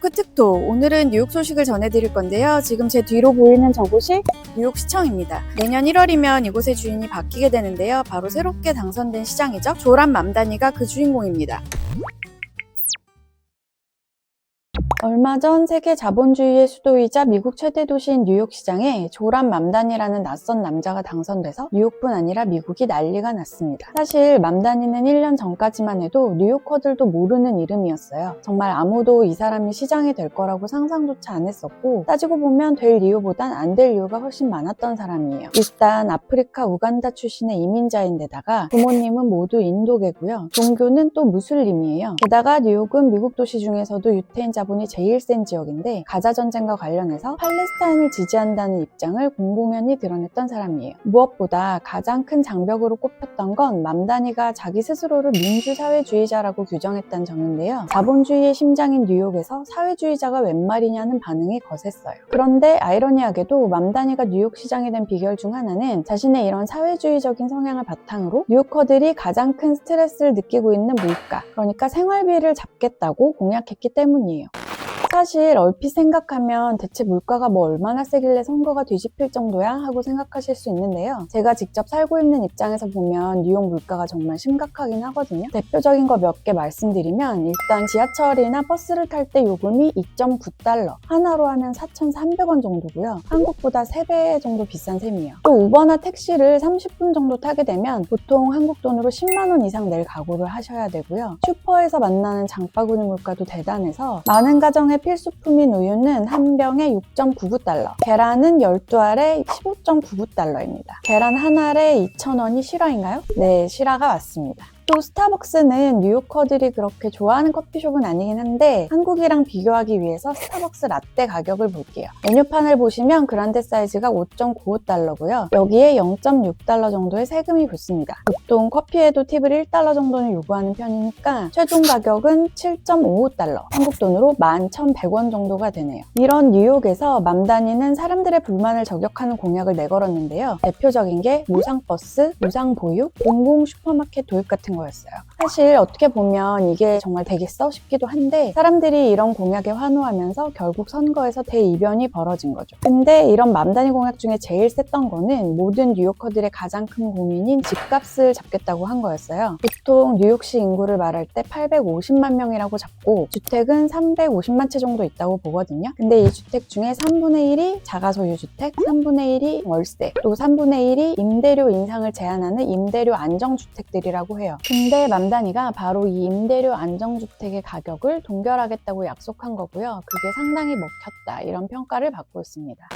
토크 특토. 오늘은 뉴욕 소식을 전해드릴 건데요. 지금 제 뒤로 보이는 저곳이 뉴욕 시청입니다. 내년 1월이면 이곳의 주인이 바뀌게 되는데요. 바로 새롭게 당선된 시장이죠. 조람 맘다니가 그 주인공입니다. 얼마 전 세계 자본주의의 수도이자 미국 최대 도시인 뉴욕 시장에 조람 맘다니라는 낯선 남자가 당선돼서 뉴욕뿐 아니라 미국이 난리가 났습니다. 사실 맘다니는 1년 전까지만 해도 뉴요커들도 모르는 이름이었어요. 정말 아무도 이 사람이 시장이 될 거라고 상상조차 안 했었고, 따지고 보면 될 이유보단 안 될 이유가 훨씬 많았던 사람이에요. 일단 아프리카 우간다 출신의 이민자인데다가 부모님은 모두 인도계고요. 종교는 또 무슬림이에요. 게다가 뉴욕은 미국 도시 중에서도 유태인 자본이 제일 센 지역인데, 가자 전쟁과 관련해서 팔레스타인을 지지한다는 입장을 공공연히 드러냈던 사람이에요. 무엇보다 가장 큰 장벽으로 꼽혔던 건 맘다니가 자기 스스로를 민주사회주의자라고 규정했다는 점인데요. 자본주의의 심장인 뉴욕에서 사회주의자가 웬 말이냐는 반응이 거셌어요. 그런데 아이러니하게도 맘다니가 뉴욕 시장이 된 비결 중 하나는 자신의 이런 사회주의적인 성향을 바탕으로 뉴요커들이 가장 큰 스트레스를 느끼고 있는 물가, 그러니까 생활비를 잡겠다고 공약했기 때문이에요. 사실 얼핏 생각하면 대체 물가가 뭐 얼마나 세길래 선거가 뒤집힐 정도야? 하고 생각하실 수 있는데요. 제가 직접 살고 있는 입장에서 보면 뉴욕 물가가 정말 심각하긴 하거든요. 대표적인 거 몇 개 말씀드리면, 일단 지하철이나 버스를 탈 때 요금이 2.9달러, 하나로 하면 4,300원 정도고요. 한국보다 3배 정도 비싼 셈이에요. 또 우버나 택시를 30분 정도 타게 되면 보통 한국 돈으로 10만 원 이상 낼 각오를 하셔야 되고요. 슈퍼에서 만나는 장바구니 물가도 대단해서 많은 가정의 필수품인 우유는 한 병에 6.99달러, 계란은 12알에 15.99달러입니다. 계란 한 알에 2,000원이 실화인가요? 네, 실화가 맞습니다. 또 스타벅스는 뉴요커들이 그렇게 좋아하는 커피숍은 아니긴 한데, 한국이랑 비교하기 위해서 스타벅스 라떼 가격을 볼게요. 메뉴판을 보시면 그란데 사이즈가 5.95달러고요. 여기에 0.6달러 정도의 세금이 붙습니다. 보통 커피에도 팁을 1달러 정도는 요구하는 편이니까 최종 가격은 7.55달러, 한국 돈으로 11,100원 정도가 되네요. 이런 뉴욕에서 맘다니는 사람들의 불만을 저격하는 공약을 내걸었는데요. 대표적인 게 무상버스, 무상보육, 공공 슈퍼마켓 도입 같은 거였어요. 사실 어떻게 보면 이게 정말 되겠어 싶기도 한데, 사람들이 이런 공약에 환호하면서 결국 선거에서 대이변이 벌어진 거죠. 근데 이런 맘다니 공약 중에 제일 셌던 거는 모든 뉴요커들의 가장 큰 고민인 집값을 잡겠다고 한 거였어요. 보통 뉴욕시 인구를 말할 때 850만 명이라고 잡고 주택은 350만 채 정도 있다고 보거든요. 근데 이 주택 중에 3분의 1이 자가소유주택, 3분의 1이 월세, 또 3분의 1이 임대료 인상을 제한하는 임대료 안정주택들이라고 해요. 근데 맘다니가 바로 이 임대료 안정주택의 가격을 동결하겠다고 약속한 거고요. 그게 상당히 먹혔다, 이런 평가를 받고 있습니다.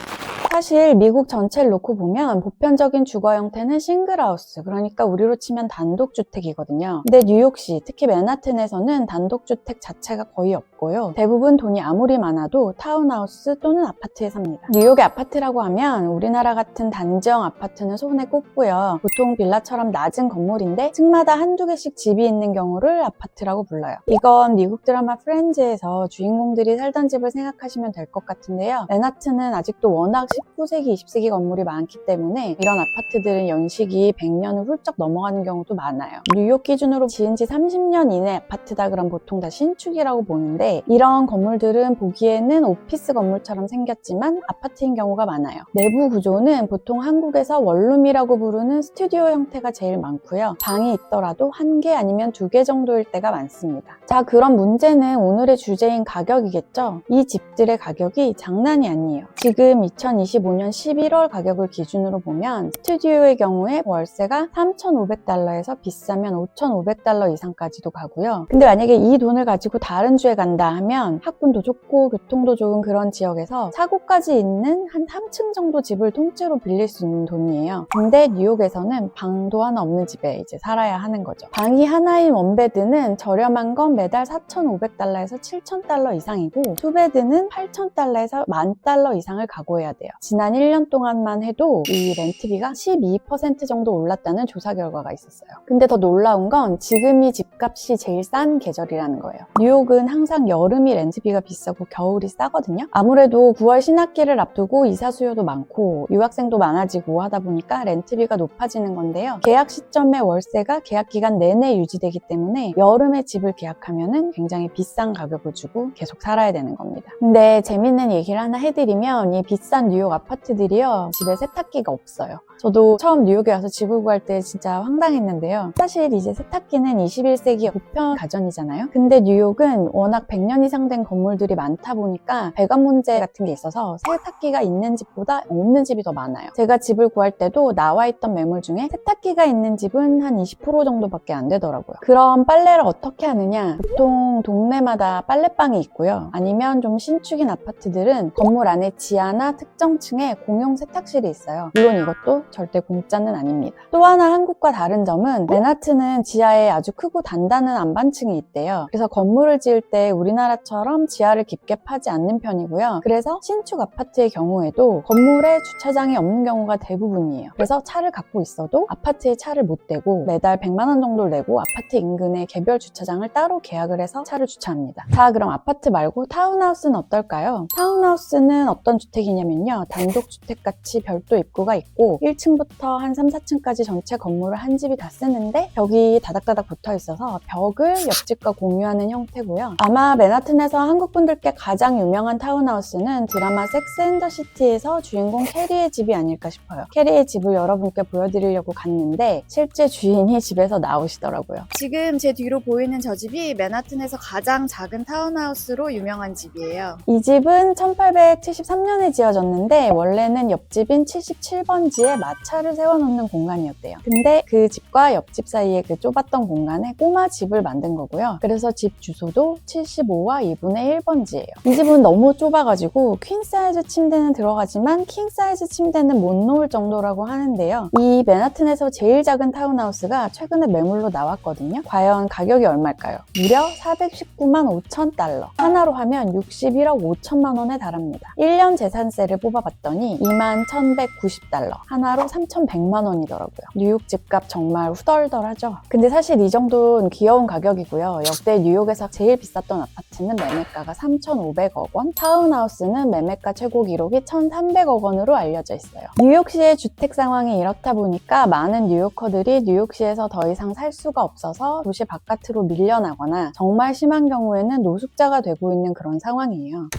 사실 미국 전체를 놓고 보면 보편적인 주거 형태는 싱글하우스, 그러니까 우리로 치면 단독주택이거든요. 근데 뉴욕시, 특히 맨하튼에서는 단독주택 자체가 거의 없고요. 대부분 돈이 아무리 많아도 타운하우스 또는 아파트에 삽니다. 뉴욕의 아파트라고 하면 우리나라 같은 단지형 아파트는 손에 꼽고요. 보통 빌라처럼 낮은 건물인데 층마다 한두 개씩 집이 있는 경우를 아파트라고 불러요. 이건 미국 드라마 프렌즈에서 주인공들이 살던 집을 생각하시면 될 것 같은데요. 맨하튼은 아직도 워낙 19세기, 20세기 건물이 많기 때문에 이런 아파트들은 연식이 100년을 훌쩍 넘어가는 경우도 많아요. 뉴욕 기준으로 지은 지 30년 이내 아파트다 그럼 보통 다 신축이라고 보는데, 이런 건물들은 보기에는 오피스 건물처럼 생겼지만 아파트인 경우가 많아요. 내부 구조는 보통 한국에서 원룸이라고 부르는 스튜디오 형태가 제일 많고요. 방이 있더라도 1개 아니면 2개 정도일 때가 많습니다. 자, 그럼 문제는 오늘의 주제인 가격이겠죠? 이 집들의 가격이 장난이 아니에요. 지금 2025년 11월 가격을 기준으로 보면 스튜디오의 경우에 월세가 3,500달러에서 비싸면 5,500달러 이상까지도 가고요. 근데 만약에 이 돈을 가지고 다른 주에 간다 하면 학군도 좋고 교통도 좋은 그런 지역에서 차고까지 있는 한 3층 정도 집을 통째로 빌릴 수 있는 돈이에요. 근데 뉴욕에서는 방도 하나 없는 집에 이제 살아야 하는 거죠. 방이 하나인 원베드는 저렴한 건 매달 4,500달러에서 7,000달러 이상이고, 투베드는 8,000달러에서 10,000달러 이상을 각오해야 돼요. 지난 1년 동안만 해도 이 렌트비가 12% 정도 올랐다는 조사 결과가 있었어요. 근데 더 놀라운 건 지금이 집값이 제일 싼 계절이라는 거예요. 뉴욕은 항상 여름이 렌트비가 비싸고 겨울이 싸거든요. 아무래도 9월 신학기를 앞두고 이사 수요도 많고 유학생도 많아지고 하다 보니까 렌트비가 높아지는 건데요. 계약 시점의 월세가 계약 기간 내내 유지되기 때문에 여름에 집을 계약하면은 굉장히 비싼 가격을 주고 계속 살아야 되는 겁니다. 근데 재밌는 얘기를 하나 해드리면 이 비싼 뉴욕 아파트들이요, 집에 세탁기가 없어요. 저도 처음 뉴욕에 와서 집을 구할 때 진짜 황당했는데요. 사실 이제 세탁기는 21세기 보편 가전이잖아요. 근데 뉴욕은 워낙 100년 이상 된 건물들이 많다 보니까 배관 문제 같은 게 있어서 세탁기가 있는 집보다 없는 집이 더 많아요. 제가 집을 구할 때도 나와 있던 매물 중에 세탁기가 있는 집은 한 20% 정도밖에 안 되더라고요. 그럼 빨래를 어떻게 하느냐? 보통 동네마다 빨래방이 있고요. 아니면 좀 신축인 아파트들은 건물 안에 지하나 특정 층에 공용 세탁실이 있어요. 물론 이것도 절대 공짜는 아닙니다. 또 하나 한국과 다른 점은 맨하튼은 지하에 아주 크고 단단한 안반층이 있대요. 그래서 건물을 지을 때 우리나라처럼 지하를 깊게 파지 않는 편이고요. 그래서 신축 아파트의 경우에도 건물에 주차장이 없는 경우가 대부분이에요. 그래서 차를 갖고 있어도 아파트에 차를 못 대고 매달 100만 원 정도를 내고 아파트 인근에 개별 주차장을 따로 계약을 해서 차를 주차합니다. 자, 그럼 아파트 말고 타운하우스는 어떨까요? 타운하우스는 어떤 주택이냐면요, 단독주택같이 별도 입구가 있고 1층부터 한 3, 4층까지 전체 건물을 한 집이 다 쓰는데 벽이 다닥다닥 붙어 있어서 벽을 옆집과 공유하는 형태고요. 아마 맨하튼에서 한국분들께 가장 유명한 타운하우스는 드라마 섹스 앤 더 시티에서 주인공 캐리의 집이 아닐까 싶어요. 캐리의 집을 여러분께 보여드리려고 갔는데 실제 주인이 집에서 나오시더라고요. 지금 제 뒤로 보이는 저 집이 맨하튼에서 가장 작은 타운하우스로 유명한 집이에요. 이 집은 1873년에 지어졌는데 원래는 옆집인 77번지에 마차를 세워놓는 공간이었대요. 근데 그 집과 옆집 사이에 그 좁았던 공간에 꼬마 집을 만든 거고요. 그래서 집 주소도 75와 2분의 1번지예요. 이 집은 너무 좁아가지고 퀸 사이즈 침대는 들어가지만 킹 사이즈 침대는 못 놓을 정도라고 하는데요. 이 맨하튼에서 제일 작은 타운하우스가 최근에 매물로 나왔거든요. 과연 가격이 얼마일까요? 무려 419만 5천 달러. 하나로 하면 61억 5천만 원에 달합니다. 1년 재산세를 뽑아봤더니 2만 1,190달러. 하나로 3,100만 원이더라고요. 뉴욕 집값 정말 후덜덜하죠. 근데 사실 이 정도는 귀여운 가격이고요. 역대 뉴욕에서 제일 비쌌던 아파트는 매매가가 3,500억 원, 타운하우스는 매매가 최고 기록이 1,300억 원으로 알려져 있어요. 뉴욕시의 주택 상황이 이렇다 보니까 많은 뉴요커들이 뉴욕시에서 더 이상 살 수가 없어서 도시 바깥으로 밀려나거나 정말 심한 경우에는 노숙자가 되고 있는 그런 상황이에요.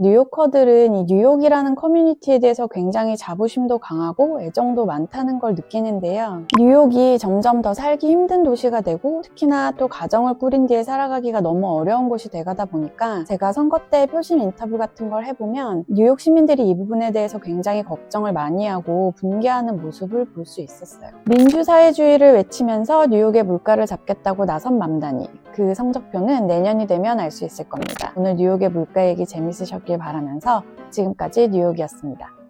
뉴요커들은 이 뉴욕이라는 커뮤니티에 대해서 굉장히 자부심도 강하고 애정도 많다는 걸 느끼는데요. 뉴욕이 점점 더 살기 힘든 도시가 되고 특히나 또 가정을 꾸린 뒤에 살아가기가 너무 어려운 곳이 돼가다 보니까 제가 선거 때 표심 인터뷰 같은 걸 해보면 뉴욕 시민들이 이 부분에 대해서 굉장히 걱정을 많이 하고 분개하는 모습을 볼 수 있었어요. 민주사회주의를 외치면서 뉴욕의 물가를 잡겠다고 나선 맘다니, 그 성적표는 내년이 되면 알 수 있을 겁니다. 오늘 뉴욕의 물가 얘기 재밌으셨길 바라면서 지금까지 뉴욕이었습니다.